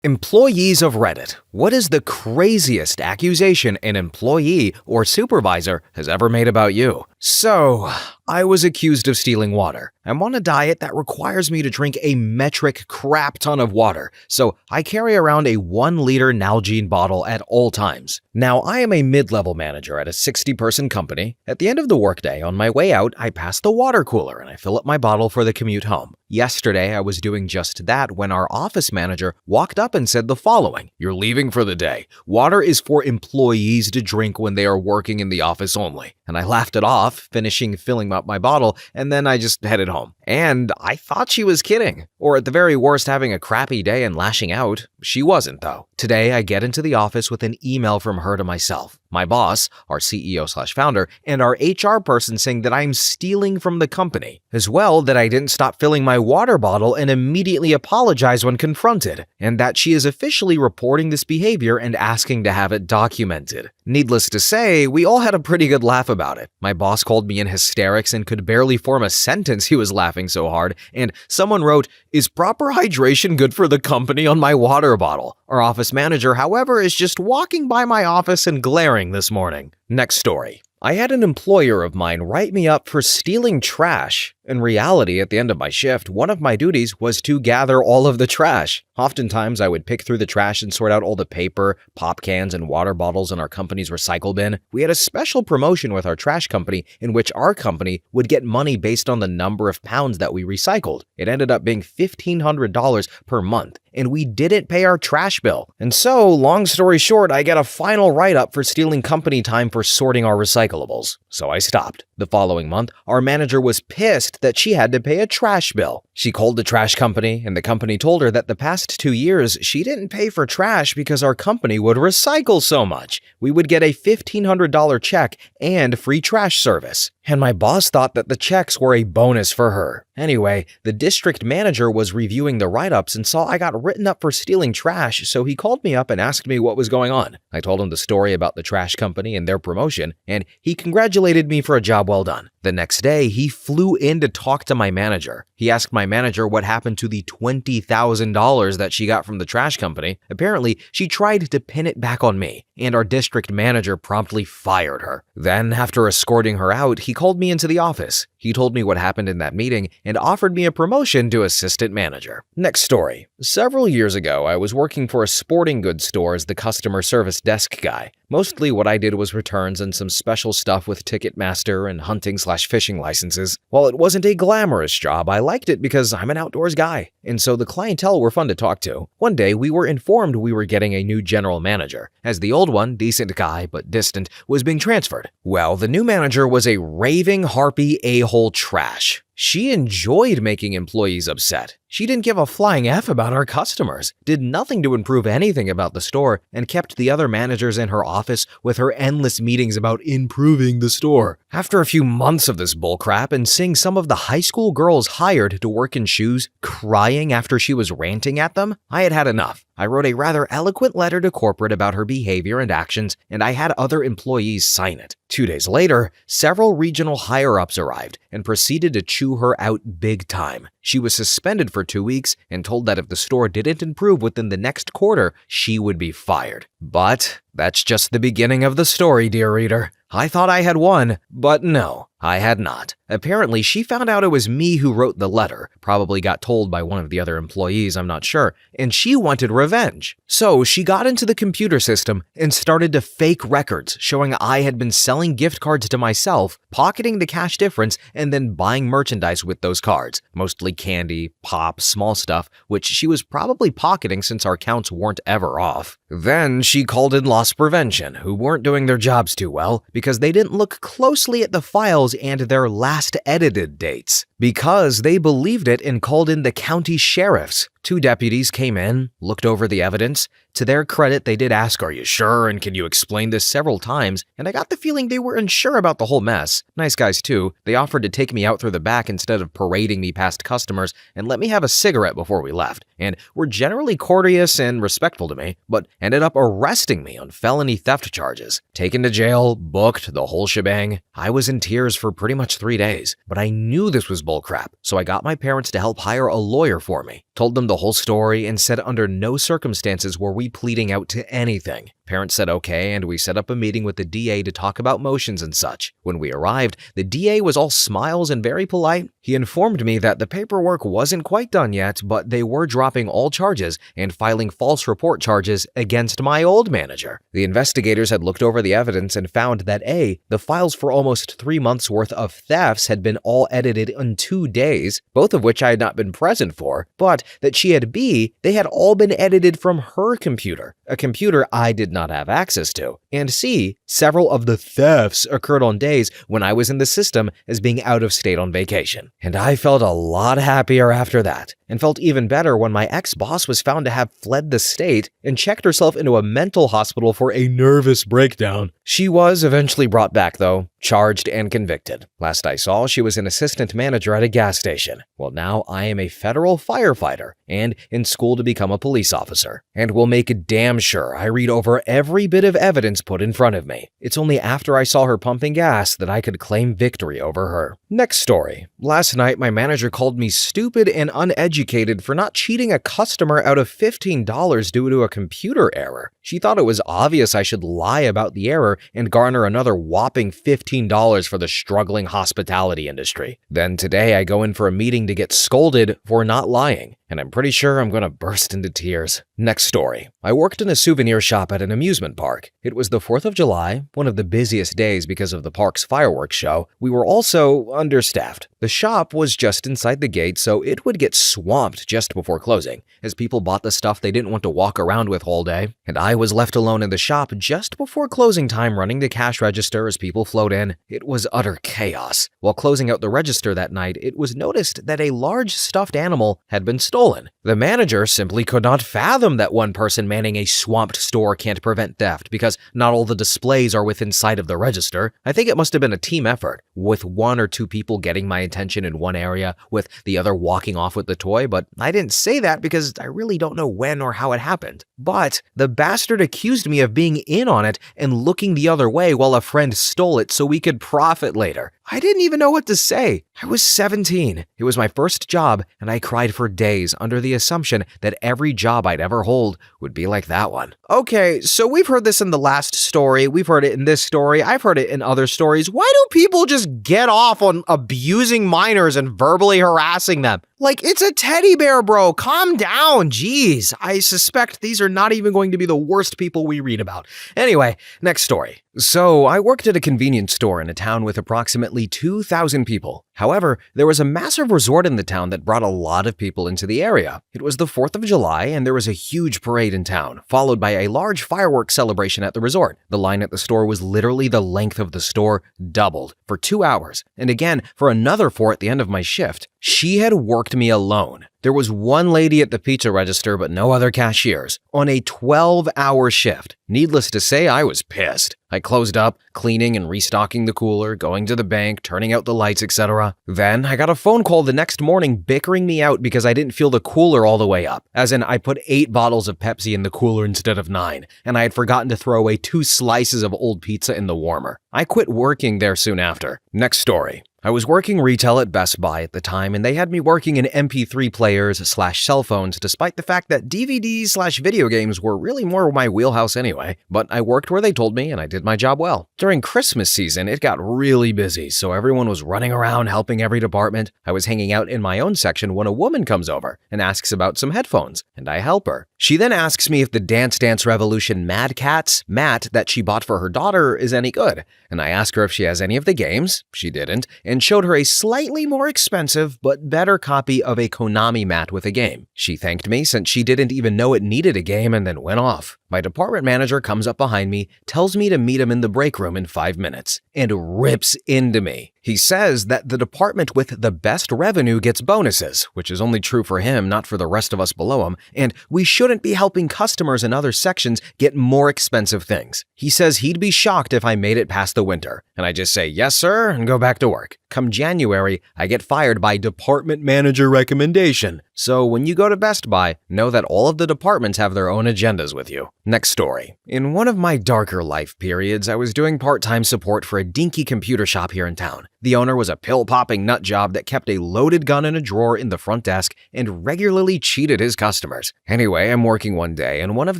Employees of Reddit, what is the craziest accusation an employee or supervisor has ever made about you? So, I was accused of stealing water. I'm on a diet that requires me to drink a metric crap ton of water, so I carry around a 1-liter Nalgene bottle at all times. Now, I am a mid-level manager at a 60-person company. At the end of the workday, on my way out, I pass the water cooler and I fill up my bottle for the commute home. Yesterday, I was doing just that when our office manager walked up and said the following: "You're leaving for the day. Water is for employees to drink when they are working in the office only." And I laughed it off, finishing filling up my bottle, and then I just headed home. And I thought she was kidding, or at the very worst having a crappy day and lashing out. She wasn't, though. Today, I get into the office with an email from her to myself, my boss, our CEO/founder, and our HR person saying that I'm stealing from the company. As well, that I didn't stop filling my water bottle and immediately apologize when confronted, and that she is officially reporting this behavior and asking to have it documented. Needless to say, we all had a pretty good laugh about it. My boss called me in hysterics and could barely form a sentence, he was laughing so hard, and someone wrote, "Is proper hydration good for the company on my water bottle?" Our office manager, however, is just walking by my office and glaring this morning. Next story. I had an employer of mine write me up for stealing trash. In reality, at the end of my shift, one of my duties was to gather all of the trash. Oftentimes, I would pick through the trash and sort out all the paper, pop cans, and water bottles in our company's recycle bin. We had a special promotion with our trash company in which our company would get money based on the number of pounds that we recycled. It ended up being $1,500 per month, and we didn't pay our trash bill. And so, long story short, I get a final write-up for stealing company time for sorting our recyclables. So I stopped. The following month, our manager was pissed that she had to pay a trash bill. She called the trash company, and the company told her that the past 2 years, she didn't pay for trash because our company would recycle so much. We would get a $1,500 check and free trash service. And my boss thought that the checks were a bonus for her. Anyway, the district manager was reviewing the write-ups and saw I got written up for stealing trash, so he called me up and asked me what was going on. I told him the story about the trash company and their promotion, and he congratulated me for a job well done. The next day, he flew in to talk to my manager. He asked my manager what happened to the $20,000 that she got from the trash company. Apparently, she tried to pin it back on me, and our district manager promptly fired her. Then, after escorting her out, he called me into the office. He told me what happened in that meeting and offered me a promotion to assistant manager. Next story. Several years ago, I was working for a sporting goods store as the customer service desk guy. Mostly what I did was returns and some special stuff with Ticketmaster and hunting/fishing licenses. While it wasn't a glamorous job, I liked it because I'm an outdoors guy, and so the clientele were fun to talk to. One day, we were informed we were getting a new general manager, as the old one, decent guy but distant, was being transferred. Well, the new manager was a raving harpy a-hole trash. She enjoyed making employees upset. She didn't give a flying F about our customers, did nothing to improve anything about the store, and kept the other managers in her office with her endless meetings about improving the store. After a few months of this bullcrap and seeing some of the high school girls hired to work in shoes crying after she was ranting at them, I had had enough. I wrote a rather eloquent letter to corporate about her behavior and actions, and I had other employees sign it. 2 days later, several regional higher-ups arrived and proceeded to chew her out big time. She was suspended for 2 weeks and told that if the store didn't improve within the next quarter, she would be fired. But that's just the beginning of the story, dear reader. I thought I had won, but no, I had not. Apparently, she found out it was me who wrote the letter, probably got told by one of the other employees, I'm not sure, and she wanted revenge. So she got into the computer system and started to fake records showing I had been selling gift cards to myself, pocketing the cash difference, and then buying merchandise with those cards, mostly candy, pop, small stuff, which she was probably pocketing since our counts weren't ever off. Then she called in loss prevention, who weren't doing their jobs too well because they didn't look closely at the files and their last edited dates. Because they believed it and called in the county sheriffs. 2 deputies came in, looked over the evidence. To their credit, they did ask, "Are you sure? And can you explain this?" several times, and I got the feeling they were unsure about the whole mess. Nice guys too. They offered to take me out through the back instead of parading me past customers and let me have a cigarette before we left, and were generally courteous and respectful to me, but ended up arresting me on felony theft charges. Taken to jail, booked, the whole shebang. I was in tears for pretty much 3 days, but I knew this was bullcrap, so I got my parents to help hire a lawyer for me. Told them the whole story and said under no circumstances were we pleading out to anything. Parents said okay, and we set up a meeting with the DA to talk about motions and such. When we arrived, the DA was all smiles and very polite. He informed me that the paperwork wasn't quite done yet, but they were dropping all charges and filing false report charges against my old manager. The investigators had looked over the evidence and found that A, the files for almost 3 months worth of thefts had been all edited in 2 days, both of which I had not been present for, but that she had B, they had all been edited from her computer, a computer I did not have access to, and C, several of the thefts occurred on days when I was in the system as being out of state on vacation. And I felt a lot happier after that, and felt even better when my ex-boss was found to have fled the state and checked herself into a mental hospital for a nervous breakdown. She was eventually brought back though, charged and convicted. Last I saw, she was an assistant manager at a gas station. Well, now I am a federal firefighter and in school to become a police officer, and will make damn sure I read over every bit of evidence put in front of me. It's only after I saw her pumping gas that I could claim victory over her. Next story. Last night, my manager called me stupid and uneducated for not cheating a customer out of $15 due to a computer error. She thought it was obvious I should lie about the error and garner another whopping $15 for the struggling hospitality industry. Then today I go in for a meeting to get scolded for not lying, and I'm pretty sure I'm gonna burst into tears. Next story. I worked in a souvenir shop at an amusement park. It was the 4th of July, one of the busiest days because of the park's fireworks show. We were also understaffed. The shop was just inside the gate, so it would get swamped just before closing, as people bought the stuff they didn't want to walk around with all day. And I was left alone in the shop just before closing time running the cash register as people flowed in. It was utter chaos. While closing out the register that night, it was noticed that a large stuffed animal had been stolen. The manager simply could not fathom that one person manning a swamped store can't prevent theft because not all the displays are within sight of the register. I think it must have been a team effort, with 1 or 2 people getting my attention in one area, with the other walking off with the toy, but I didn't say that because I really don't know when or how it happened. But the bastard accused me of being in on it and looking the other way while a friend stole it so we could profit later. I didn't even know what to say. I was 17. It was my first job, and I cried for days under the assumption that every job I'd ever hold would be like that one. Okay, so we've heard this in the last story. We've heard it in this story. I've heard it in other stories. Why do people just get off on abusing minors and verbally harassing them? Like, it's a teddy bear, bro. Calm down. Jeez. I suspect these are not even going to be the worst people we read about. Anyway, next story. So, I worked at a convenience store in a town with approximately 2,000 people. However, there was a massive resort in the town that brought a lot of people into the area. It was the 4th of July, and there was a huge parade in town, followed by a large fireworks celebration at the resort. The line at the store was literally the length of the store, doubled, for 2 hours, and again for another 4 at the end of my shift. She had worked me alone. There was one lady at the pizza register, but no other cashiers, on a 12-hour shift. Needless to say, I was pissed. I closed up, cleaning and restocking the cooler, going to the bank, turning out the lights, etc. Then I got a phone call the next morning bickering me out because I didn't fill the cooler all the way up. As in, I put 8 bottles of Pepsi in the cooler instead of 9, and I had forgotten to throw away 2 slices of old pizza in the warmer. I quit working there soon after. Next story. I was working retail at Best Buy at the time, and they had me working in MP3 players/cell phones, despite the fact that DVDs/video games were really more my wheelhouse anyway. But I worked where they told me, and I did my job well. During Christmas season, it got really busy, so everyone was running around helping every department. I was hanging out in my own section when a woman comes over and asks about some headphones, and I help her. She then asks me if the Dance Dance Revolution Mad Catz mat that she bought for her daughter is any good, and I ask her if she has any of the games. She didn't, and showed her a slightly more expensive but better copy of a Konami mat with a game. She thanked me since she didn't even know it needed a game and then went off. My department manager comes up behind me, tells me to meet him in the break room in 5 minutes, and rips into me. He says that the department with the best revenue gets bonuses, which is only true for him, not for the rest of us below him, and we shouldn't be helping customers in other sections get more expensive things. He says he'd be shocked if I made it past the winter, and I just say, yes, sir, and go back to work. Come January, I get fired by department manager recommendation. So when you go to Best Buy, know that all of the departments have their own agendas with you. Next story. In one of my darker life periods, I was doing part-time support for a dinky computer shop here in town. The owner was a pill-popping nut job that kept a loaded gun in a drawer in the front desk and regularly cheated his customers. Anyway, I'm working one day, and one of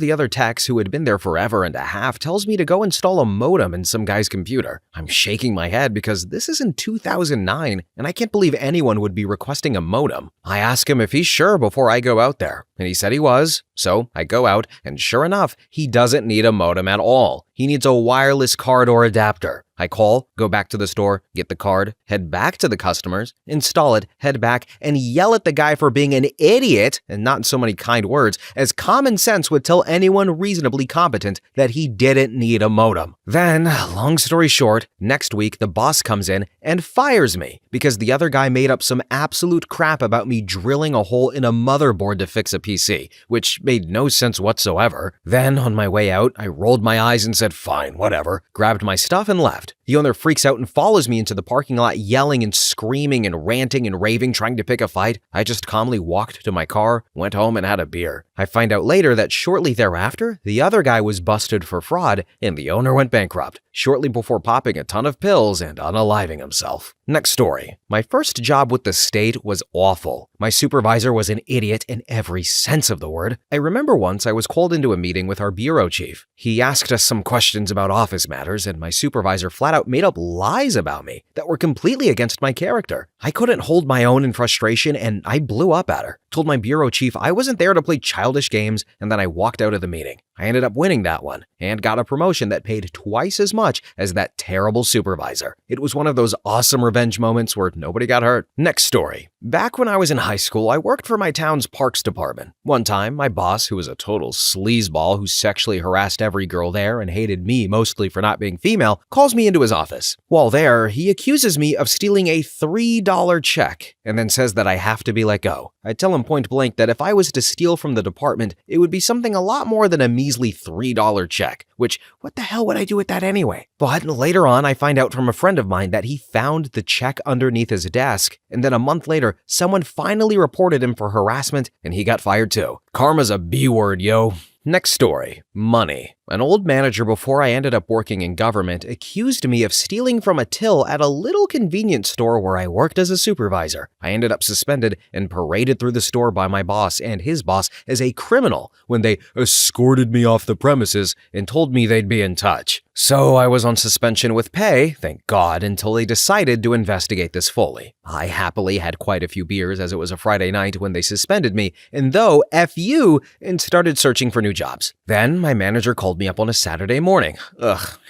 the other techs who had been there forever and a half tells me to go install a modem in some guy's computer. I'm shaking my head because this is in 2009, and I can't believe anyone would be requesting a modem. I ask him if he's sure before I go out there, and he said he was. So I go out, and sure enough, he doesn't need a modem at all. He needs a wireless card or adapter. I call, go back to the store, get the card, head back to the customers, install it, head back, and yell at the guy for being an idiot, and not in so many kind words, as common sense would tell anyone reasonably competent that he didn't need a modem. Then, long story short, next week the boss comes in and fires me because the other guy made up some absolute crap about me drilling a hole in a motherboard to fix a PC, which made no sense whatsoever. Then, on my way out, I rolled my eyes and said, fine, whatever, grabbed my stuff and left. The owner freaks out and follows me into the parking lot yelling and screaming and ranting and raving, trying to pick a fight. I just calmly walked to my car, went home and had a beer. I find out later that shortly thereafter, the other guy was busted for fraud and the owner went bankrupt, shortly before popping a ton of pills and unaliving himself. Next story. My first job with the state was awful. My supervisor was an idiot in every sense of the word. I remember once I was called into a meeting with our bureau chief. He asked us some questions about office matters, and my supervisor flat out made up lies about me that were completely against my character. I couldn't hold my own in frustration, and I blew up at her. Told my bureau chief I wasn't there to play childish games, and then I walked out of the meeting. I ended up winning that one and got a promotion that paid twice as much as that terrible supervisor. It was one of those awesome revenge moments where nobody got hurt. Next story. Back when I was in high school, I worked for my town's parks department. One time, my boss, who was a total sleazeball who sexually harassed every girl there and hated me mostly for not being female, calls me into his office. While there, he accuses me of stealing a $3 check and then says that I have to be let go. I tell him point blank that if I was to steal from the department, it would be something a lot more than a measly $3 check, which, what the hell would I do with that anyway? But later on, I find out from a friend of mine that he found the check underneath his desk, and then a month later, someone finally reported him for harassment, and he got fired too. Karma's a B word, yo. Next story. Money. An old manager before I ended up working in government accused me of stealing from a till at a little convenience store where I worked as a supervisor. I ended up suspended and paraded through the store by my boss and his boss as a criminal when they escorted me off the premises and told me they'd be in touch. So I was on suspension with pay, thank God, until they decided to investigate this fully. I happily had quite a few beers as it was a Friday night when they suspended me, and though F you, and started searching for new jobs. Then my manager called me up on a Saturday morning,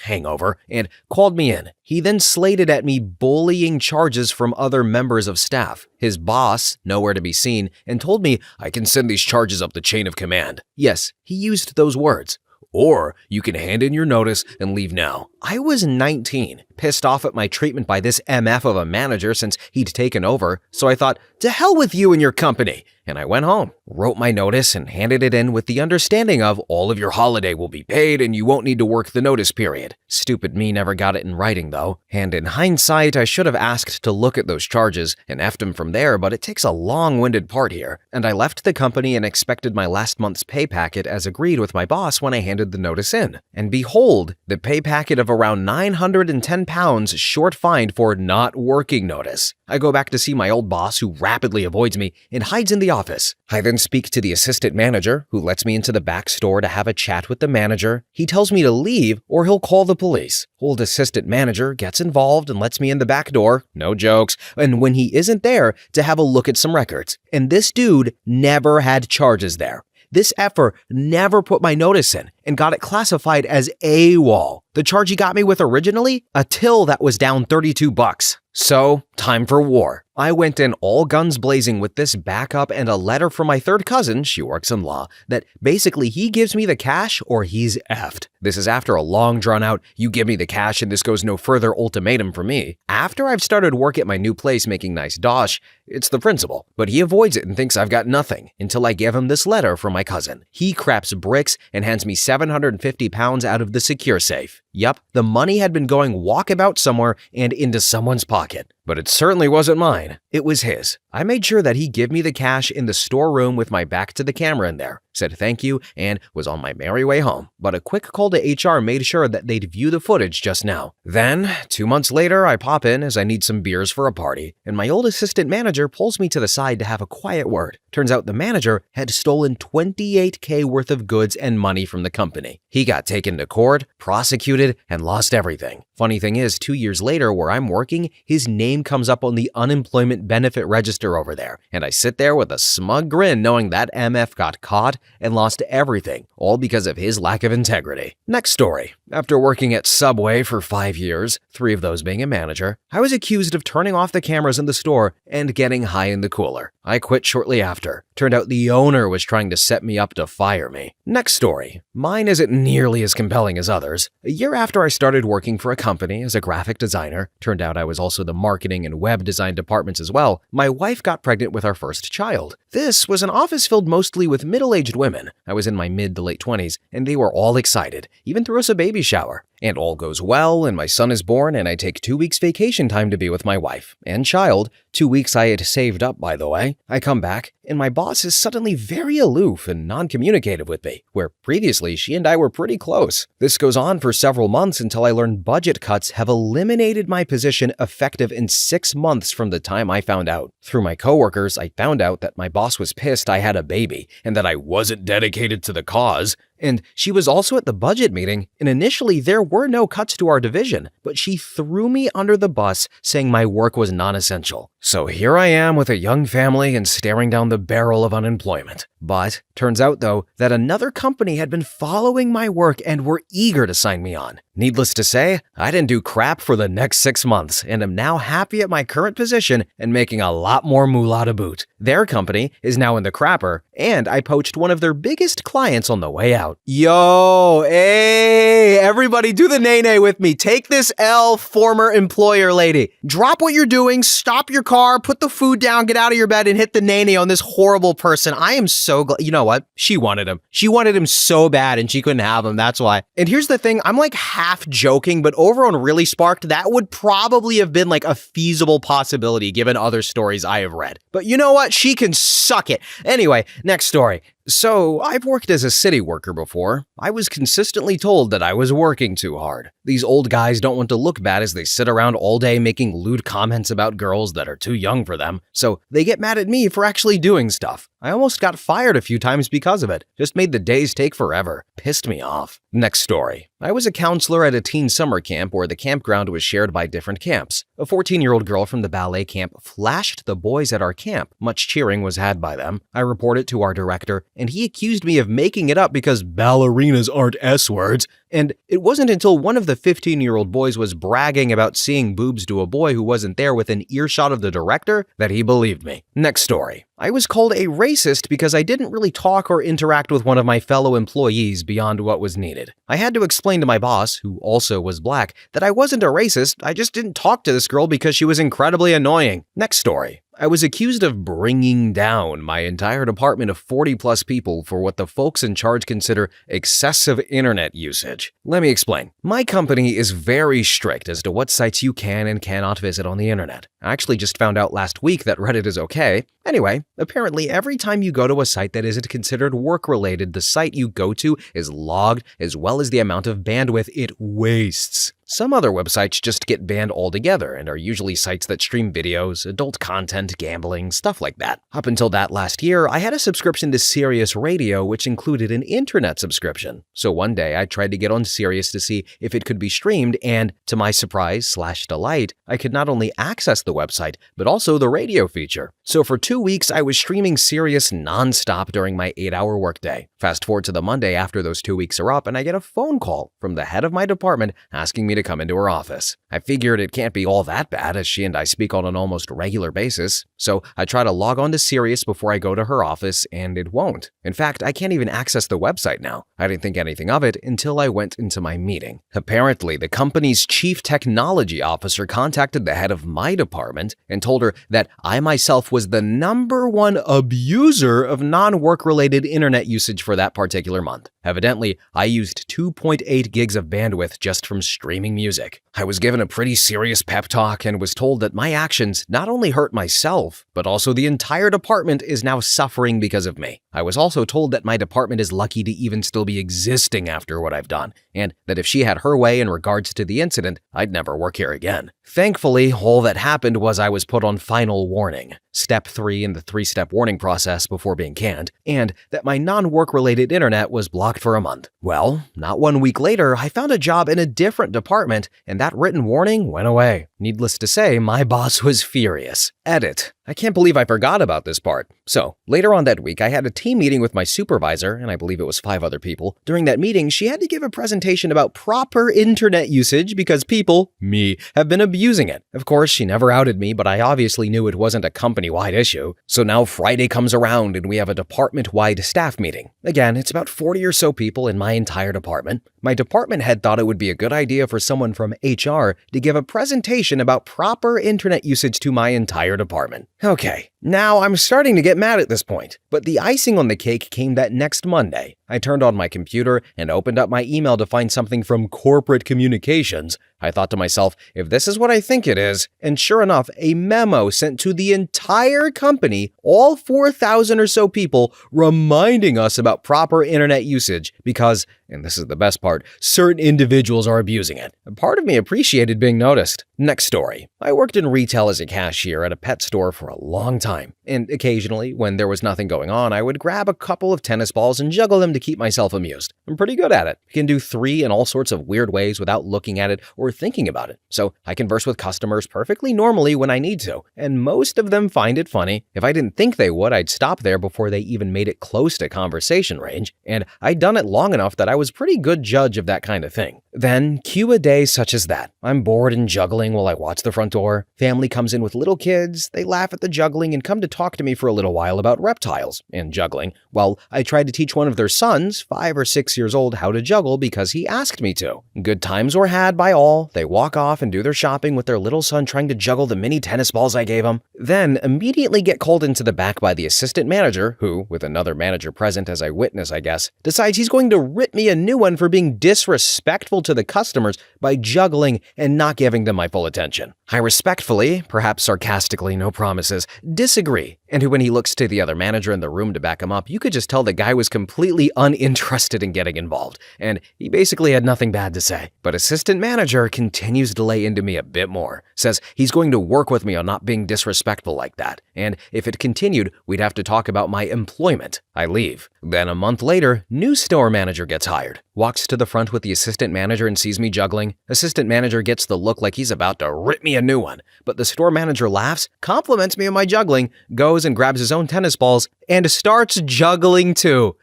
hangover, and called me in. He then slated at me bullying charges from other members of staff. His boss, nowhere to be seen, and told me I can send these charges up the chain of command. Yes, he used those words. Or you can hand in your notice and leave now. I was 19, pissed off at my treatment by this MF of a manager since he'd taken over, so I thought, to hell with you and your company. And I went home, wrote my notice, and handed it in with the understanding of all of your holiday will be paid and you won't need to work the notice period. Stupid me never got it in writing though. And in hindsight, I should have asked to look at those charges and effed him from there, but it takes a long-winded part here. And I left the company and expected my last month's pay packet as agreed with my boss when I handed the notice in. And behold, the pay packet of around £910 short fined for not working notice. I go back to see my old boss who rapidly avoids me and hides in the office. I then speak to the assistant manager who lets me into the back store to have a chat with the manager. He tells me to leave or he'll call the police. Old assistant manager gets involved and lets me in the back door, no jokes, and when he isn't there, to have a look at some records. And this dude never had charges there. This effer never put my notice in and got it classified as AWOL. The charge he got me with originally? A till that was down $32. So, time for war. I went in all guns blazing with this backup and a letter from my third cousin, she works in law, that basically he gives me the cash or he's effed. This is after a long drawn out, you give me the cash and this goes no further ultimatum for me. After I've started work at my new place making nice dosh, it's the principal, but he avoids it and thinks I've got nothing until I give him this letter from my cousin. He craps bricks and hands me £750 out of the secure safe. Yup, the money had been going walkabout somewhere and into someone's pocket. but it certainly wasn't mine. It was his. I made sure that he give me the cash in the storeroom with my back to the camera in there, said thank you, and was on my merry way home. But a quick call to HR made sure that they'd view the footage just now. Then, 2 months later, I pop in as I need some beers for a party, and my old assistant manager pulls me to the side to have a quiet word. Turns out the manager had stolen $28K worth of goods and money from the company. He got taken to court, prosecuted, and lost everything. Funny thing is, 2 years later, where I'm working, his name comes up on the unemployment benefit register over there, and I sit there with a smug grin knowing that MF got caught and lost everything, all because of his lack of integrity. Next story. After working at Subway for 5 years, 3 of those being a manager, I was accused of turning off the cameras in the store and getting high in the cooler. I quit shortly after. Turned out the owner was trying to set me up to fire me. Next story. Mine isn't nearly as compelling as others. A year after I started working for a company as a graphic designer, turned out I was also the marketing and web design departments as well, my wife got pregnant with our first child. This was an office filled mostly with middle-aged women. I was in my mid to late 20s, and they were all excited, even threw us a baby shower. And all goes well, and my son is born, and I take 2 weeks vacation time to be with my wife and child. 2 weeks I had saved up, by the way. I come back, and my boss is suddenly very aloof and non-communicative with me, where previously she and I were pretty close. This goes on for several months until I learn budget cuts have eliminated my position effective in 6 months from the time I found out. Through my coworkers, I found out that my boss was pissed I had a baby, and that I wasn't dedicated to the cause. And she was also at the budget meeting, and initially there were no cuts to our division, but she threw me under the bus saying my work was non-essential. So here I am with a young family and staring down the barrel of unemployment. But turns out though that another company had been following my work and were eager to sign me on. Needless to say, I didn't do crap for the next 6 months and am now happy at my current position and making a lot more moolah to boot. Their company is now in the crapper, and I poached one of their biggest clients on the way out. Yo, hey, everybody do the nay-nay with me. Take this L, former employer lady. Drop what you're doing, stop your car, put the food down, get out of your bed, and hit the nay-nay on this horrible person. I am so glad. You know what? She wanted him. She wanted him so bad, and she couldn't have him. That's why. And here's the thing. I'm like half joking, but over on Really Sparked, that would probably have been like a feasible possibility given other stories I have read. But you know what? She can suck it. Anyway, next story. So, I've worked as a city worker before. I was consistently told that I was working too hard. These old guys don't want to look bad as they sit around all day making lewd comments about girls that are too young for them, so they get mad at me for actually doing stuff. I almost got fired a few times because of it. Just made the days take forever. Pissed me off. Next story. I was a counselor at a teen summer camp where the campground was shared by different camps. A 14-year-old girl from the ballet camp flashed the boys at our camp. Much cheering was had by them. I reported to our director, and he accused me of making it up because ballerinas aren't S-words. And it wasn't until one of the 15-year-old boys was bragging about seeing boobs to a boy who wasn't there within earshot of the director that he believed me. Next story. I was called a racist because I didn't really talk or interact with one of my fellow employees beyond what was needed. I had to explain to my boss, who also was black, that I wasn't a racist, I just didn't talk to this girl because she was incredibly annoying. Next story. I was accused of bringing down my entire department of 40-plus people for what the folks in charge consider excessive internet usage. Let me explain. My company is very strict as to what sites you can and cannot visit on the internet. I actually just found out last week that Reddit is okay. Anyway, apparently every time you go to a site that isn't considered work-related, the site you go to is logged as well as the amount of bandwidth it wastes. Some other websites just get banned altogether and are usually sites that stream videos, adult content, gambling, stuff like that. Up until that last year, I had a subscription to Sirius Radio, which included an internet subscription. So one day I tried to get on Sirius to see if it could be streamed, and to my surprise/delight, I could not only access the website, but also the radio feature. So for 2 weeks, I was streaming Sirius nonstop during my 8-hour workday. Fast forward to the Monday after those 2 weeks are up, and I get a phone call from the head of my department asking me to come into her office. I figured it can't be all that bad as she and I speak on an almost regular basis. So I try to log on to Sirius before I go to her office, and it won't. In fact, I can't even access the website now. I didn't think anything of it until I went into my meeting. Apparently, the company's chief technology officer contacted the head of my department and told her that I myself was the #1 abuser of non-work-related internet usage for that particular month. Evidently, I used 2.8 gigs of bandwidth just from streaming calming music. I was given a pretty serious pep talk and was told that my actions not only hurt myself, but also the entire department is now suffering because of me. I was also told that my department is lucky to even still be existing after what I've done, and that if she had her way in regards to the incident, I'd never work here again. Thankfully, all that happened was I was put on final warning, step 3 in the 3-step warning process before being canned, and that my non-work-related internet was blocked for a month. Well, not 1 week later, I found a job in a different department, and that written warning went away. Needless to say, my boss was furious. Edit. I can't believe I forgot about this part. So, later on that week, I had a team meeting with my supervisor, and I believe it was 5 other people. During that meeting, she had to give a presentation about proper internet usage because people, me, have been abusing it. Of course, she never outed me, but I obviously knew it wasn't a company-wide issue. So now Friday comes around and we have a department-wide staff meeting. Again, it's about 40 or so people in my entire department. My department head thought it would be a good idea for someone from HR to give a presentation about proper internet usage to my entire department. Okay, now I'm starting to get mad at this point, but the icing on the cake came that next Monday. I turned on my computer and opened up my email to find something from corporate communications. I thought to myself, if this is what I think it is, and sure enough, a memo sent to the entire company, all 4,000 or so people, reminding us about proper internet usage because, and this is the best part, certain individuals are abusing it. A part of me appreciated being noticed. Next story. I worked in retail as a cashier at a pet store for a long time, and occasionally, when there was nothing going on, I would grab a couple of tennis balls and juggle them to keep myself amused. I'm pretty good at it. I can do 3 in all sorts of weird ways without looking at it or thinking about it. So I converse with customers perfectly normally when I need to, and most of them find it funny. If I didn't think they would, I'd stop there before they even made it close to conversation range, and I'd done it long enough that I was a pretty good judge of that kind of thing. Then, cue a day such as that. I'm bored and juggling while I watch the front door. Family comes in with little kids, they laugh at the juggling and come to talk to me for a little while about reptiles and juggling, while I tried to teach one of their sons, 5 or 6 years old, how to juggle because he asked me to. Good times were had by all. They walk off and do their shopping with their little son trying to juggle the mini tennis balls I gave him. Then immediately get called into the back by the assistant manager, who, with another manager present as a witness I guess, decides he's going to rip me a new one for being disrespectful to the customers by juggling and not giving them my full attention. I respectfully, perhaps sarcastically, no promises, disagree. And when he looks to the other manager in the room to back him up, you could just tell the guy was completely uninterested in getting involved, and he basically had nothing bad to say. But assistant manager continues to lay into me a bit more, says he's going to work with me on not being disrespectful like that, and if it continued, we'd have to talk about my employment. I leave. Then a month later, new store manager gets hired, walks to the front with the assistant manager and sees me juggling. Assistant manager gets the look like he's about to rip me a new one, but the store manager laughs, compliments me on my juggling, goes and grabs his own tennis balls, and starts juggling too.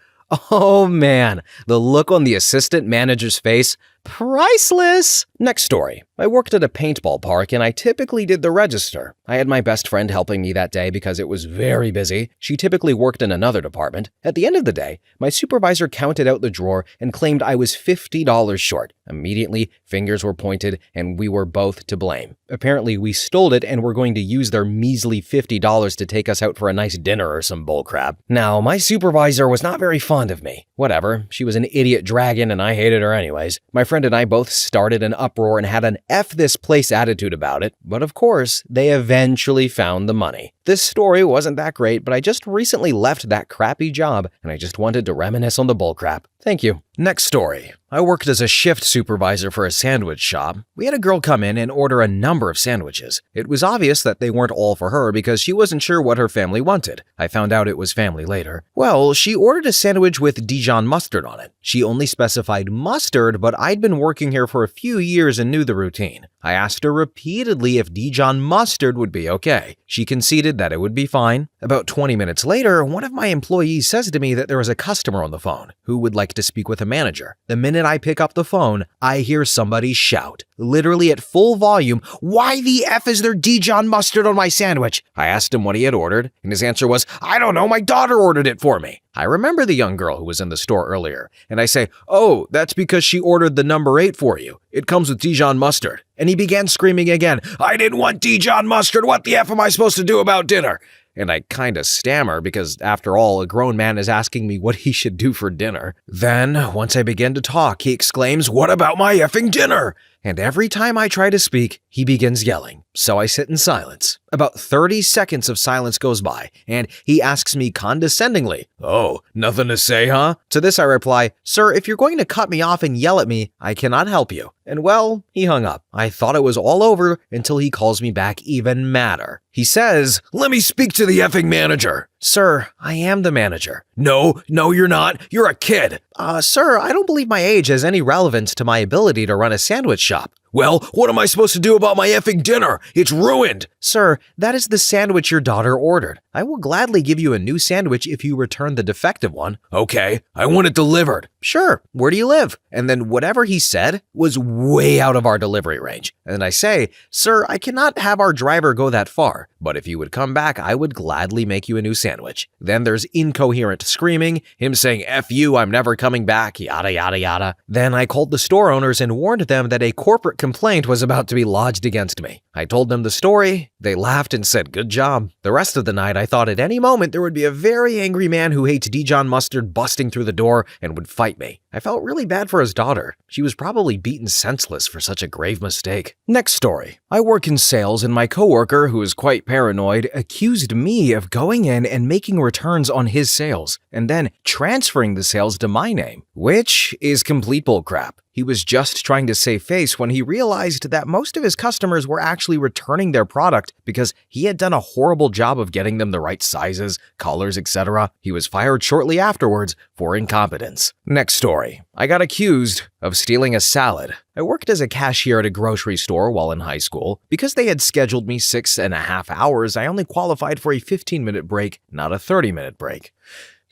Oh man, the look on the assistant manager's face, priceless! Next story. I worked at a paintball park and I typically did the register. I had my best friend helping me that day because it was very busy. She typically worked in another department. At the end of the day, my supervisor counted out the drawer and claimed I was $50 short. Immediately, fingers were pointed and we were both to blame. Apparently, we stole it and were going to use their measly $50 to take us out for a nice dinner or some bullcrap. Now, my supervisor was not very fond of me. Whatever, she was an idiot dragon and I hated her anyways. My friend and I both started an uproar and had an F this place attitude about it, but of course, they eventually found the money. This story wasn't that great, but I just recently left that crappy job and I just wanted to reminisce on the bullcrap. Thank you. Next story. I worked as a shift supervisor for a sandwich shop. We had a girl come in and order a number of sandwiches. It was obvious that they weren't all for her because she wasn't sure what her family wanted. I found out it was family later. Well, she ordered a sandwich with Dijon mustard on it. She only specified mustard, but I'd been working here for a few years and knew the routine. I asked her repeatedly if Dijon mustard would be okay. She conceded that it would be fine. About 20 minutes later, one of my employees says to me that there was a customer on the phone who would like to speak with a manager. The minute I pick up the phone, I hear somebody shout, literally at full volume, "Why the F is there Dijon mustard on my sandwich?" I asked him what he had ordered, and his answer was, "I don't know, my daughter ordered it for me." I remember the young girl who was in the store earlier, and I say, "Oh, that's because she ordered the number 8 for you. It comes with Dijon mustard." And he began screaming again, "I didn't want Dijon mustard. What the F am I supposed to do about dinner?" And I kinda stammer because, after all, a grown man is asking me what he should do for dinner. Then, once I begin to talk, he exclaims, "What about my effing dinner?" and every time I try to speak, he begins yelling. So I sit in silence. About 30 seconds of silence goes by, and he asks me condescendingly, "Oh, nothing to say, huh?" To this I reply, "Sir, if you're going to cut me off and yell at me, I cannot help you." And well, he hung up. I thought it was all over until he calls me back even madder. He says, "Let me speak to the effing manager." "Sir, I am the manager." No, you're not. You're a kid." Sir, I don't believe my age has any relevance to my ability to run a sandwich shop." "Well, what am I supposed to do about my effing dinner? It's ruined." "Sir, that is the sandwich your daughter ordered. I will gladly give you a new sandwich if you return the defective one." "Okay, I want it delivered." "Sure, where do you live?" And then whatever he said was way out of our delivery range. And I say, "Sir, I cannot have our driver go that far, but if you would come back, I would gladly make you a new sandwich." Then there's incoherent screaming, him saying, "F you, I'm never coming back," yada yada yada. Then I called the store owners and warned them that a corporate complaint was about to be lodged against me. I told them the story, they laughed and said, "Good job." The rest of the night I thought at any moment there would be a very angry man who hates Dijon mustard busting through the door and would fight me. I felt really bad for his daughter. She was probably beaten senseless for such a grave mistake. Next story. I work in sales and my coworker, who is quite paranoid, accused me of going in and making returns on his sales and then transferring the sales to my name, which is complete bullcrap. He was just trying to save face when he realized that most of his customers were actually returning their product because he had done a horrible job of getting them the right sizes, colors, etc. He was fired shortly afterwards for incompetence. Next story. I got accused of stealing a salad. I worked as a cashier at a grocery store while in high school. Because they had scheduled me 6.5 hours, I only qualified for a 15-minute break, not a 30-minute break.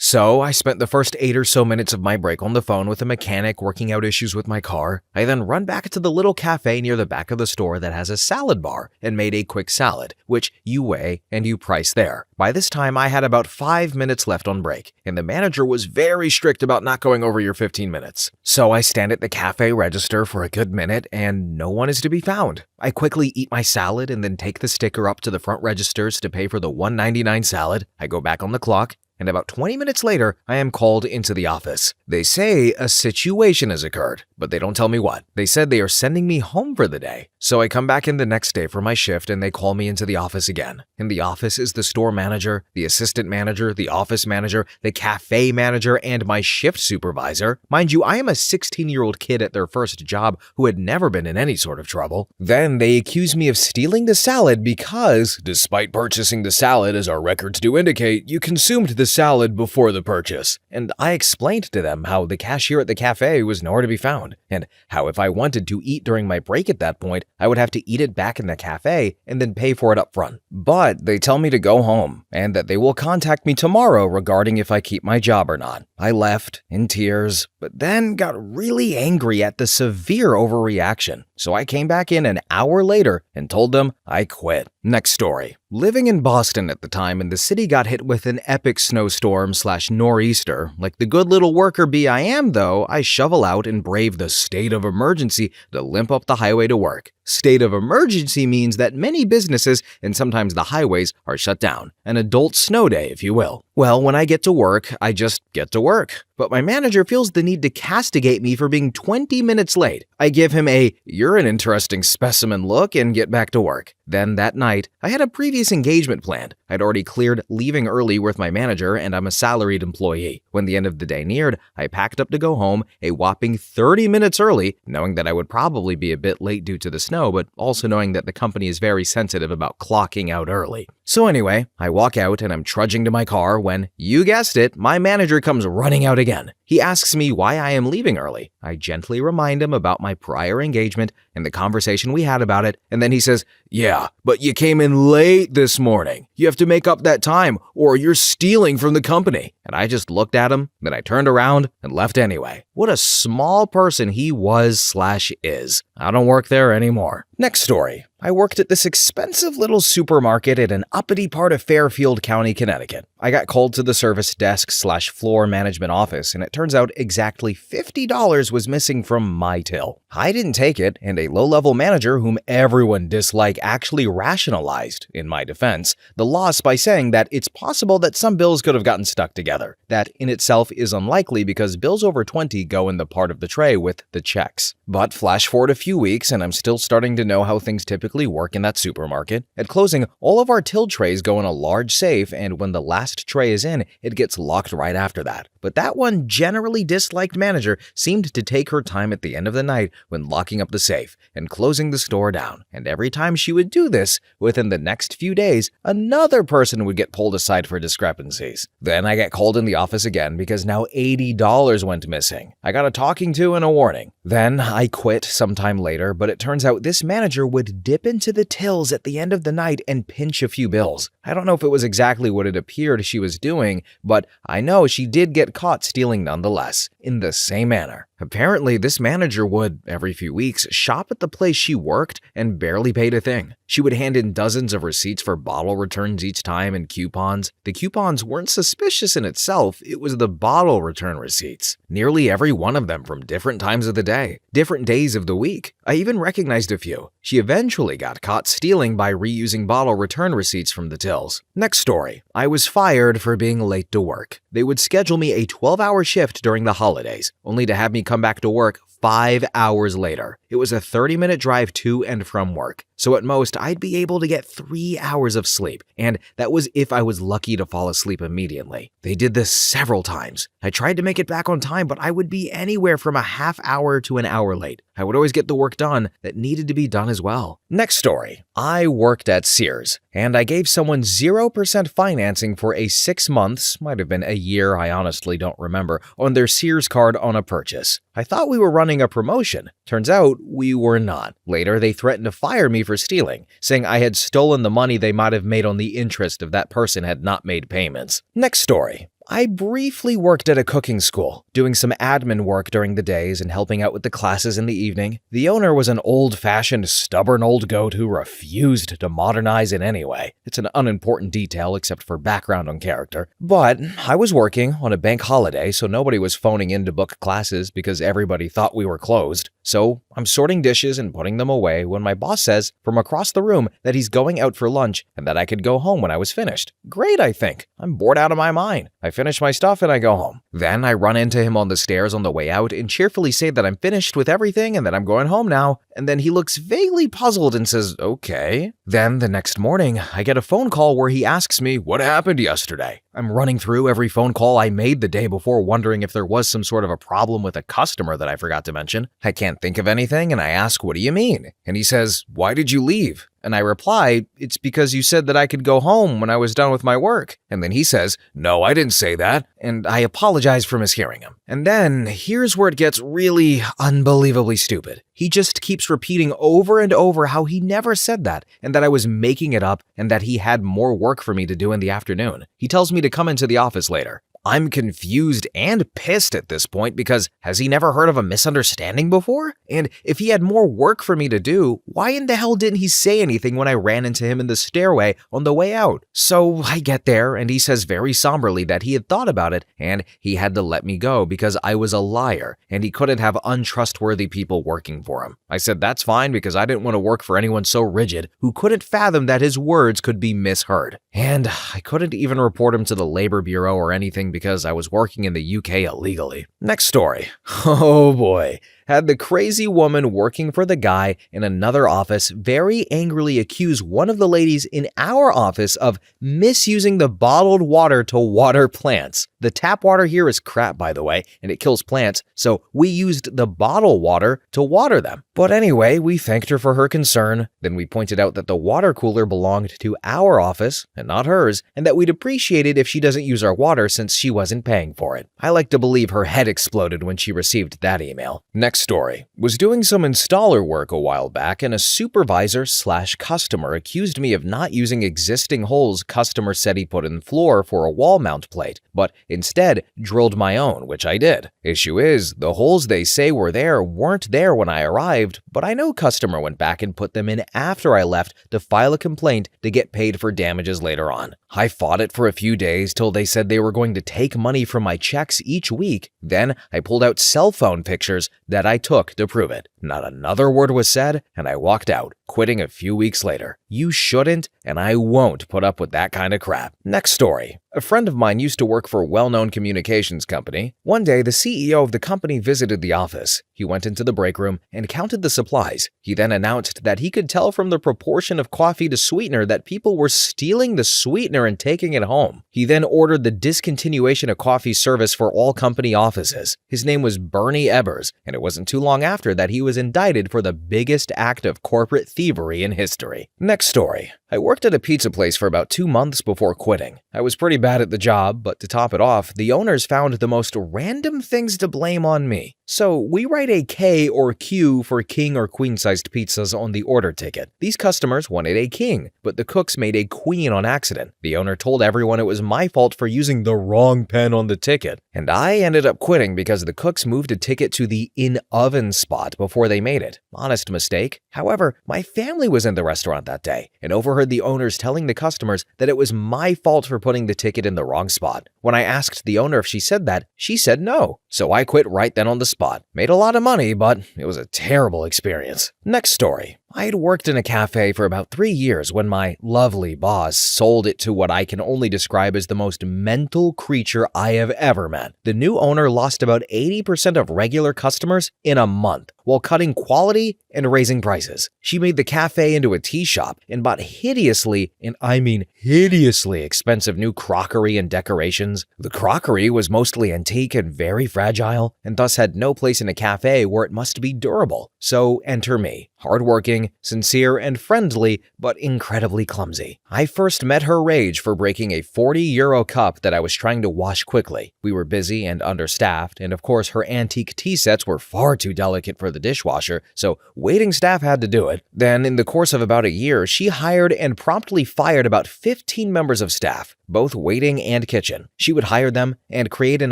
So I spent the first 8 or so minutes of my break on the phone with a mechanic working out issues with my car. I then run back to the little cafe near the back of the store that has a salad bar and made a quick salad, which you weigh and you price there. By this time, I had about 5 minutes left on break, and the manager was very strict about not going over your 15 minutes. So I stand at the cafe register for a good minute, and no one is to be found. I quickly eat my salad and then take the sticker up to the front registers to pay for the $1.99 salad. I go back on the clock, and about 20 minutes later, I am called into the office. They say a situation has occurred, but they don't tell me what. They said they are sending me home for the day. So I come back in the next day for my shift and they call me into the office again. In the office is the store manager, the assistant manager, the office manager, the cafe manager, and my shift supervisor. Mind you, I am a 16-year-old kid at their first job who had never been in any sort of trouble. Then they accuse me of stealing the salad because, despite purchasing the salad as our records do indicate, you consumed the salad before the purchase. And I explained to them how the cashier at the cafe was nowhere to be found, and how if I wanted to eat during my break at that point, I would have to eat it back in the cafe and then pay for it up front. But they tell me to go home, and that they will contact me tomorrow regarding if I keep my job or not. I left in tears, but then got really angry at the severe overreaction. So I came back in an hour later and told them I quit. Next story. Living in Boston at the time, and the city got hit with an epic snowstorm/nor'easter. Like the good little worker bee I am, though, I shovel out and brave the state of emergency to limp up the highway to work. State of emergency means that many businesses and sometimes the highways are shut down. An adult snow day, if you will. Well, when I get to work, I just get to work. But my manager feels the need to castigate me for being 20 minutes late. I give him a "you're an interesting specimen" look and get back to work. Then that night, I had a previous engagement planned. I'd already cleared leaving early with my manager, and I'm a salaried employee. When the end of the day neared, I packed up to go home a whopping 30 minutes early, knowing that I would probably be a bit late due to the snow, but also knowing that the company is very sensitive about clocking out early. So anyway, I walk out and I'm trudging to my car when, you guessed it, my manager comes running out again. He asks me why I am leaving early. I gently remind him about my prior engagement and the conversation we had about it, and then he says, "Yeah, but you came in late this morning. You have to make up that time or you're stealing from the company." And I just looked at him, then I turned around and left anyway. What a small person he was/is. I don't work there anymore. Next story. I worked at this expensive little supermarket in an uppity part of Fairfield County, Connecticut. I got called to the service desk/floor management office, and it turns out exactly $50 was missing from my till. I didn't take it, and a low-level manager whom everyone disliked actually rationalized, in my defense, the loss by saying that it's possible that some bills could have gotten stuck together. That in itself is unlikely because bills over 20 go in the part of the tray with the checks. But flash forward a few weeks, and I'm still starting to know how things typically work in that supermarket. At closing, all of our till trays go in a large safe, and when the last tray is in, it gets locked right after that. But that one generally disliked manager seemed to take her time at the end of the night when locking up the safe and closing the store down. And every time she would do this, within the next few days, another person would get pulled aside for discrepancies. Then I got called in the office again because now $80 went missing. I got a talking to and a warning. Then I quit sometime later, but it turns out this manager would dip into the tills at the end of the night and pinch a few bills. I don't know if it was exactly what it appeared she was doing, but I know she did get caught stealing nonetheless, in the same manner. Apparently, this manager would, every few weeks, shop at the place she worked and barely paid a thing. She would hand in dozens of receipts for bottle returns each time and coupons. The coupons weren't suspicious in itself, it was the bottle return receipts. Nearly every one of them from different times of the day, different days of the week. I even recognized a few. She eventually got caught stealing by reusing bottle return receipts from the tills. Next story. I was fired for being late to work. They would schedule me a 12-hour shift during the holidays, only to have me come back to work 5 hours later. It was a 30-minute drive to and from work, so at most I'd be able to get 3 hours of sleep, and that was if I was lucky to fall asleep immediately. They did this several times. I tried to make it back on time, but I would be anywhere from a half hour to an hour late. I would always get the work done that needed to be done as well. Next story. I worked at Sears, and I gave someone 0% financing for a 6 months, might have been a year, I honestly don't remember, on their Sears card on a purchase. I thought we were running a promotion. Turns out we were not. Later, they threatened to fire me for stealing, saying I had stolen the money they might have made on the interest if that person had not made payments. Next story. I briefly worked at a cooking school, doing some admin work during the days and helping out with the classes in the evening. The owner was an old-fashioned, stubborn old goat who refused to modernize in any way. It's an unimportant detail except for background on character. But I was working on a bank holiday, so nobody was phoning in to book classes because everybody thought we were closed. So I'm sorting dishes and putting them away when my boss says from across the room that he's going out for lunch and that I could go home when I was finished. Great, I think. I'm bored out of my mind. I finish my stuff and I go home. Then I run into him on the stairs on the way out and cheerfully say that I'm finished with everything and that I'm going home now. And then he looks vaguely puzzled and says, okay. Then the next morning, I get a phone call where he asks me, what happened yesterday? I'm running through every phone call I made the day before, wondering if there was some sort of a problem with a customer that I forgot to mention. I can't think of anything, and I ask, what do you mean? And he says, why did you leave? And I reply, it's because you said that I could go home when I was done with my work. And then he says, no, I didn't say that. And I apologize for mishearing him. And then here's where it gets really unbelievably stupid. He just keeps repeating over and over how he never said that and that I was making it up and that he had more work for me to do in the afternoon. He tells me to come into the office later. I'm confused and pissed at this point because has he never heard of a misunderstanding before? And if he had more work for me to do, why in the hell didn't he say anything when I ran into him in the stairway on the way out? So I get there and he says very somberly that he had thought about it and he had to let me go because I was a liar and he couldn't have untrustworthy people working for him. I said that's fine because I didn't want to work for anyone so rigid who couldn't fathom that his words could be misheard. And I couldn't even report him to the Labor Bureau or anything because I was working in the UK illegally. Next story. Oh boy. Had the crazy woman working for the guy in another office very angrily accuse one of the ladies in our office of misusing the bottled water to water plants. The tap water here is crap, by the way, and it kills plants, so we used the bottled water to water them. But anyway, we thanked her for her concern. Then we pointed out that the water cooler belonged to our office and not hers, and that we'd appreciate it if she doesn't use our water since she wasn't paying for it. I like to believe her head exploded when she received that email. Next Next story. Was doing some installer work a while back and a supervisor/customer accused me of not using existing holes customer said he put in the floor for a wall mount plate, but instead drilled my own, which I did. Issue is, the holes they say were there weren't there when I arrived, but I know customer went back and put them in after I left to file a complaint to get paid for damages later on. I fought it for a few days till they said they were going to take money from my checks each week. Then I pulled out cell phone pictures that I took to prove it. Not another word was said, and I walked out, quitting a few weeks later. You shouldn't, and I won't put up with that kind of crap. Next story. A friend of mine used to work for a well-known communications company. One day, the CEO of the company visited the office. He went into the break room and counted the supplies. He then announced that he could tell from the proportion of coffee to sweetener that people were stealing the sweetener and taking it home. He then ordered the discontinuation of coffee service for all company offices. His name was Bernie Ebbers, and it wasn't too long after that he was indicted for the biggest act of corporate thievery in history. Next story. I worked at a pizza place for about 2 months before quitting. I was pretty bad at the job, but to top it off, the owners found the most random things to blame on me. So we write a K or Q for king or queen-sized pizzas on the order ticket. These customers wanted a king, but the cooks made a queen on accident. The owner told everyone it was my fault for using the wrong pen on the ticket. And I ended up quitting because the cooks moved a ticket to the in-oven spot before they made it. Honest mistake. However, my family was in the restaurant that day and overheard the owners telling the customers that it was my fault for putting the ticket in the wrong spot. When I asked the owner if she said that, she said no. So I quit right then on the spot. Made a lot of money, but it was a terrible experience. Next story. I had worked in a cafe for about 3 years when my lovely boss sold it to what I can only describe as the most mental creature I have ever met. The new owner lost about 80% of regular customers in a month while cutting quality and raising prices. She made the cafe into a tea shop and bought hideously, and I mean hideously expensive new crockery and decorations. The crockery was mostly antique and very fragile, and thus had no place in a cafe where it must be durable. So enter me. Hardworking, sincere, and friendly, but incredibly clumsy. I first met her rage for breaking a €40 cup that I was trying to wash quickly. We were busy and understaffed, and of course her antique tea sets were far too delicate for the dishwasher, so waiting staff had to do it. Then, in the course of about a year, she hired and promptly fired about 15 members of staff, both waiting and kitchen. She would hire them and create an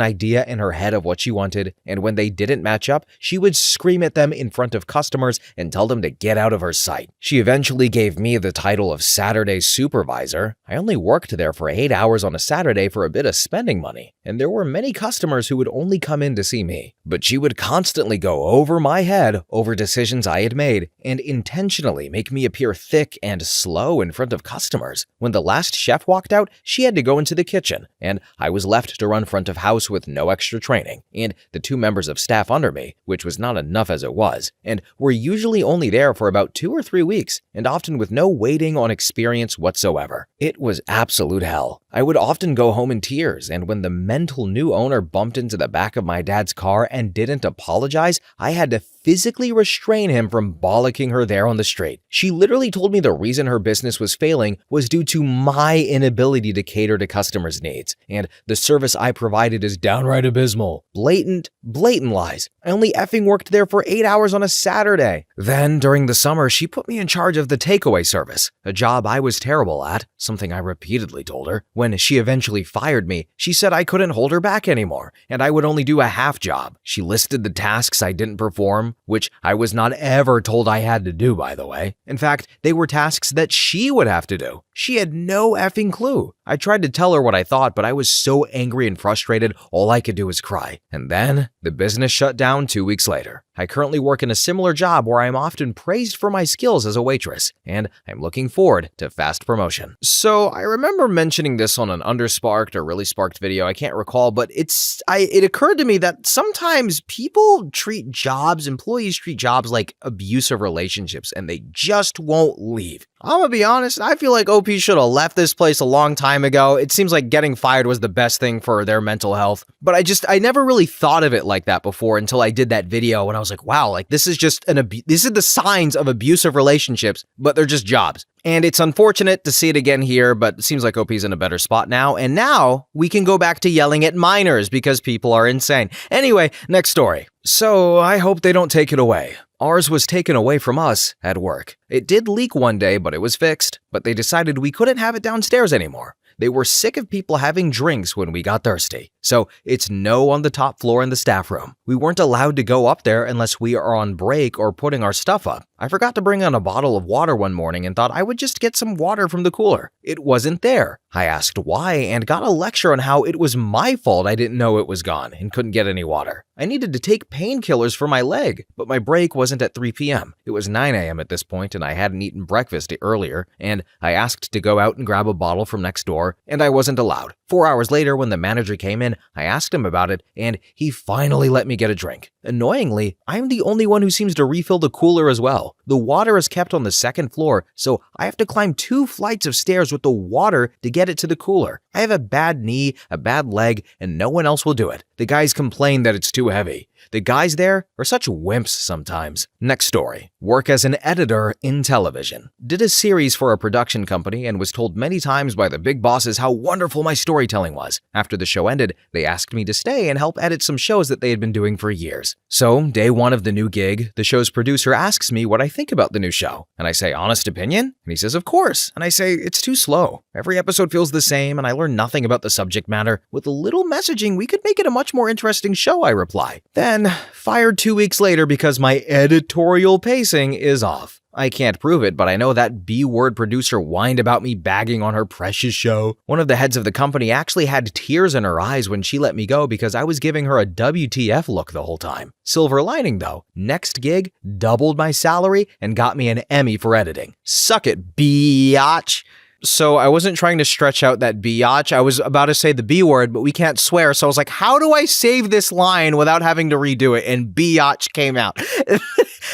idea in her head of what she wanted, and when they didn't match up, she would scream at them in front of customers and tell them to get out of her sight. She eventually gave me the title of Saturday supervisor. I only worked there for 8 hours on a Saturday for a bit of spending money, and there were many customers who would only come in to see me. But she would constantly go over my head over decisions I had made and intentionally make me appear thick and slow in front of customers. When the last chef walked out, she had to go into the kitchen, and I was left to run front of house with no extra training, and the 2 members of staff under me, which was not enough as it was, and were usually only there for about 2 or 3 weeks, and often with no waiting on experience whatsoever. It was absolute hell. I would often go home in tears, and when the mental new owner bumped into the back of my dad's car and didn't apologize, I had to physically restrain him from bollocking her there on the street. She literally told me the reason her business was failing was due to my inability to cater to customers' needs, and the service I provided is downright abysmal. Blatant lies. I only effing worked there for 8 hours on a Saturday. Then, during the summer, she put me in charge of the takeaway service, a job I was terrible at, something I repeatedly told her. When she eventually fired me, she said I couldn't hold her back anymore, and I would only do a half job. She listed the tasks I didn't perform, which I was not ever told I had to do, by the way. In fact, they were tasks that she would have to do. She had no effing clue. I tried to tell her what I thought, but I was so angry and frustrated, all I could do was cry. And then, the business shut down 2 weeks later. I currently work in a similar job where I am often praised for my skills as a waitress, and I'm looking forward to fast promotion. So I remember mentioning this on an undersparked or really sparked video, I can't recall, but it occurred to me that sometimes employees treat jobs like abusive relationships, and they just won't leave. I'm gonna be honest, I feel like OP should have left this place a long time ago. It seems like getting fired was the best thing for their mental health, but I never really thought of it like that before until I did that video, and I was like, wow, like this is just this is the signs of abusive relationships, but they're just jobs. And it's unfortunate to see it again here, but it seems like OP's in a better spot now. And now we can go back to yelling at minors because people are insane. Anyway, next story. So I hope they don't take it away. Ours was taken away from us at work. It did leak one day, but it was fixed. But they decided we couldn't have it downstairs anymore. They were sick of people having drinks when we got thirsty. So it's no on the top floor in the staff room. We weren't allowed to go up there unless we are on break or putting our stuff up. I forgot to bring on a bottle of water one morning and thought I would just get some water from the cooler. It wasn't there. I asked why and got a lecture on how it was my fault I didn't know it was gone and couldn't get any water. I needed to take painkillers for my leg, but my break wasn't at 3 p.m. It was 9 a.m. at this point and I hadn't eaten breakfast earlier, and I asked to go out and grab a bottle from next door, and I wasn't allowed. 4 hours later, when the manager came in, I asked him about it, and he finally let me get a drink. Annoyingly, I'm the only one who seems to refill the cooler as well. The water is kept on the second floor, so I have to climb 2 flights of stairs with the water to get it to the cooler. I have a bad knee, a bad leg, and no one else will do it. The guys complain that it's too heavy. The guys there are such wimps sometimes. Next story. Work as an editor in television. Did a series for a production company and was told many times by the big bosses how wonderful my storytelling was. After the show ended, they asked me to stay and help edit some shows that they had been doing for years. So, day one of the new gig, the show's producer asks me what I think about the new show. And I say, honest opinion? And he says, of course. And I say, it's too slow. Every episode feels the same and I learn nothing about the subject matter. With a little messaging, we could make it a much more interesting show, I reply. Then, fired 2 weeks later because my editorial pacing is off. I can't prove it, but I know that B-word producer whined about me bagging on her precious show. One of the heads of the company actually had tears in her eyes when she let me go because I was giving her a WTF look the whole time. Silver lining though, next gig doubled my salary and got me an Emmy for editing. Suck it, biatch. So I wasn't trying to stretch out that biatch. I was about to say the B word, but we can't swear. So I was like, how do I save this line without having to redo it? And biatch came out.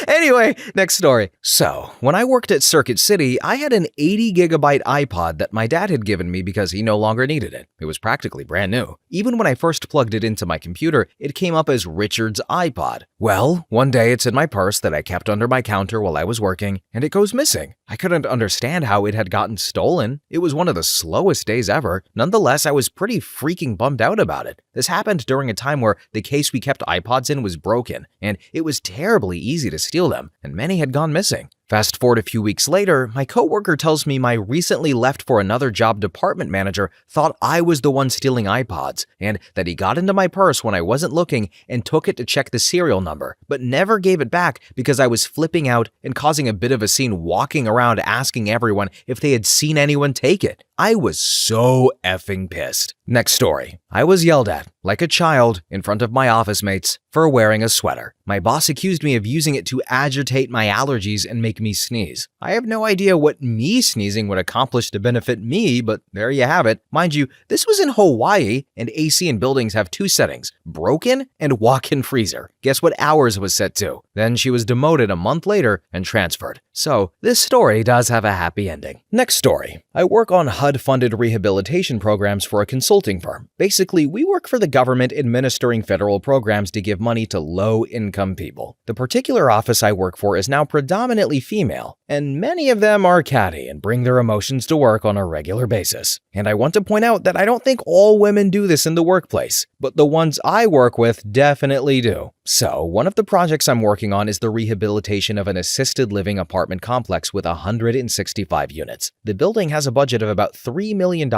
Anyway, next story. So, when I worked at Circuit City, I had an 80 gigabyte iPod that my dad had given me because he no longer needed it. It was practically brand new. Even when I first plugged it into my computer, it came up as Richard's iPod. Well, one day it's in my purse that I kept under my counter while I was working, and it goes missing. I couldn't understand how it had gotten stolen. It was one of the slowest days ever. Nonetheless, I was pretty freaking bummed out about it. This happened during a time where the case we kept iPods in was broken, and it was terribly easy to steal them, and many had gone missing. Fast forward a few weeks later, my coworker tells me my recently left for another job department manager thought I was the one stealing iPods, and that he got into my purse when I wasn't looking and took it to check the serial number, but never gave it back because I was flipping out and causing a bit of a scene walking around asking everyone if they had seen anyone take it. I was so effing pissed. Next story. I was yelled at, like a child, in front of my office mates for wearing a sweater. My boss accused me of using it to agitate my allergies and make me sneeze. I have no idea what me sneezing would accomplish to benefit me, but there you have it. Mind you, this was in Hawaii, and AC in buildings have 2 settings, broken and walk-in freezer. Guess what ours was set to? Then she was demoted a month later and transferred. So, this story does have a happy ending. Next story. I work on HUD-funded rehabilitation programs for a consulting firm. Basically, we work for the government administering federal programs to give money to low-income people. The particular office I work for is now predominantly female, and many of them are catty and bring their emotions to work on a regular basis. And I want to point out that I don't think all women do this in the workplace, but the ones I work with definitely do. So, one of the projects I'm working on is the rehabilitation of an assisted living apartment complex with 165 units. The building has a budget of about $3 million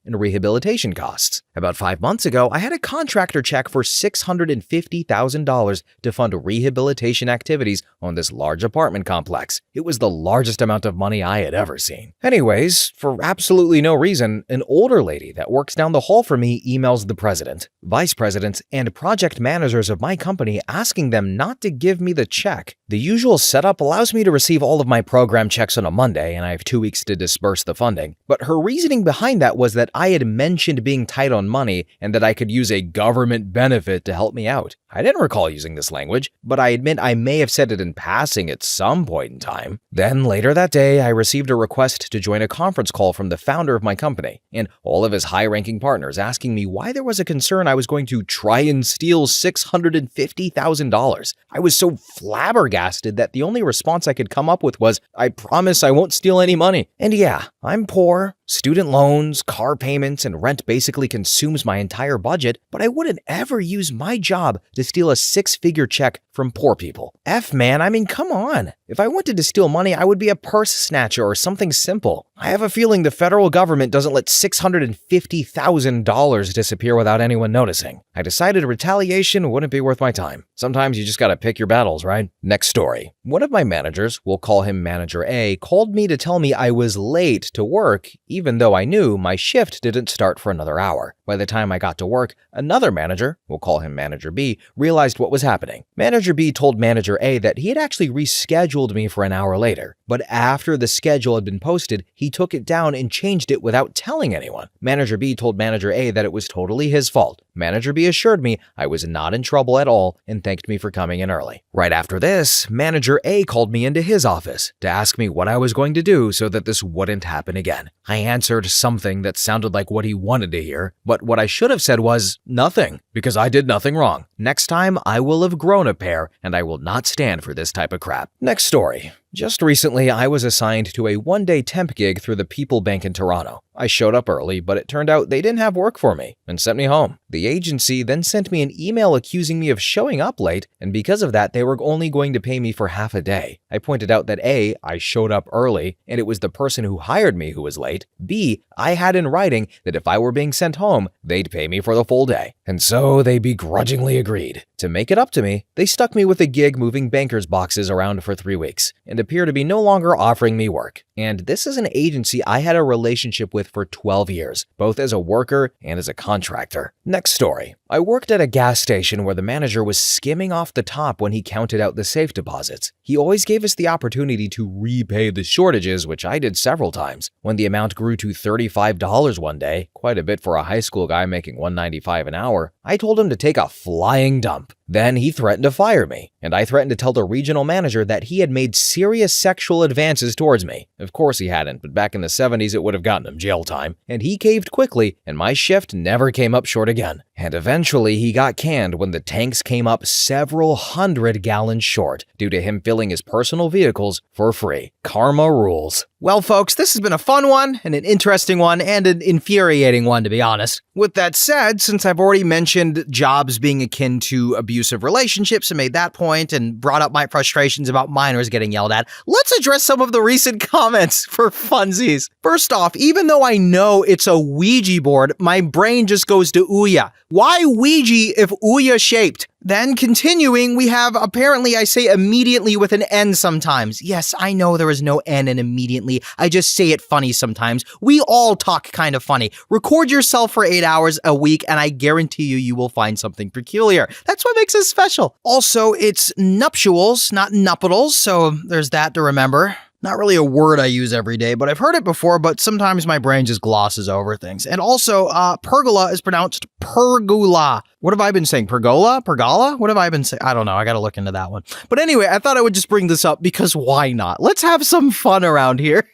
in rehabilitation costs. About 5 months ago, I had a contractor check for $650,000 to fund rehabilitation activities on this large apartment complex. It was the largest amount of money I had ever seen. Anyways, for absolutely no reason, an older lady that works down the hall from me emails the president, vice presidents, and project managers of my company asking them not to give me the check. The usual setup allows me to receive all of my program checks on a Monday, and I have 2 weeks to disperse the funding. But her reasoning behind that was that I had mentioned being tight on money and that I could use a government benefit to help me out. I didn't recall using this language, but I admit I may have said it in passing at some point in time. Then later that day, I received a request to join a conference call from the founder of my company and all of his high-ranking partners asking me why there was a concern I was going to try and steal $650,000. I was so flabbergasted that the only response I could come up with was, "I promise I won't steal any money." And yeah, I'm poor. Student loans, car payments, and rent basically consumes my entire budget, but I wouldn't ever use my job to steal a six-figure check from poor people. Man, I mean, come on. If I wanted to steal money, I would be a purse snatcher or something simple. I have a feeling the federal government doesn't let $650,000 disappear without anyone noticing. I decided retaliation wouldn't be worth my time. Sometimes you just gotta pick your battles, right? Next story. One of my managers, we'll call him Manager A, called me to tell me I was late to work, even though I knew my shift didn't start for another hour. By the time I got to work, another manager, we'll call him Manager B, realized what was happening. Manager B told Manager A that he had actually rescheduled me for an hour later, but after the schedule had been posted, he took it down and changed it without telling anyone. Manager B told Manager A that it was totally his fault. Manager B assured me I was not in trouble at all and thanked me for coming in early. Right after this, Manager A called me into his office to ask me what I was going to do so that this wouldn't happen again. I answered something that sounded like what he wanted to hear, but what I should have said was nothing, because I did nothing wrong. Next time, I will have grown a pair, and I will not stand for this type of crap. Next story. Just recently, I was assigned to a one-day temp gig through the People Bank in Toronto. I showed up early, but it turned out they didn't have work for me and sent me home. The agency then sent me an email accusing me of showing up late, and because of that, they were only going to pay me for half a day. I pointed out that A, I showed up early, and it was the person who hired me who was late. B, I had in writing that if I were being sent home, they'd pay me for the full day. And so they begrudgingly agreed. To make it up to me, they stuck me with a gig moving bankers' boxes around for 3 weeks and appear to be no longer offering me work. And this is an agency I had a relationship with for 12 years, both as a worker and as a contractor. Next story. I worked at a gas station where the manager was skimming off the top when he counted out the safe deposits. He always gave us the opportunity to repay the shortages, which I did several times. When the amount grew to $35 one day, quite a bit for a high school guy making $1.95 an hour, I told him to take a flying dump. Then he threatened to fire me, and I threatened to tell the regional manager that he had made serious sexual advances towards me. Of course he hadn't, but back in the 70s it would have gotten him jail time, and he caved quickly, and my shift never came up short again. And eventually he got canned when the tanks came up several hundred gallons short due to him filling his personal vehicles for free. Karma rules. Well, folks, this has been a fun one, and an interesting one, and an infuriating one, to be honest. With that said, since I've already mentioned jobs being akin to abusive relationships and made that point and brought up my frustrations about minors getting yelled at, let's address some of the recent comments for funsies. First off, even though I know it's a Ouija board, my brain just goes to Ouya. Why Ouija if Ouya shaped? Then continuing, we have apparently I say immediately with an N sometimes. Yes, I know there is no N in immediately. I just say it funny sometimes. We all talk kind of funny. Record yourself for 8 hours a week and I guarantee you will find something peculiar. That's what makes us special. Also, it's nuptials, not nuptials, so there's that to remember. Not really a word I use every day, but I've heard it before, but sometimes my brain just glosses over things. And also, pergola is pronounced pergola. What have I been saying? Pergola? Pergola? What have I been saying? I don't know. I gotta look into that one. But anyway, I thought I would just bring this up because why not? Let's have some fun around here.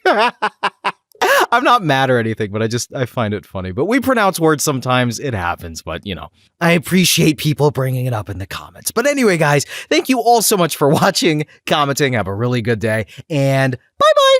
I'm not mad or anything, but I find it funny. But we pronounce words sometimes. It happens, but you know, I appreciate people bringing it up in the comments. But anyway, guys, thank you all so much for watching, commenting. Have a really good day, and bye-bye.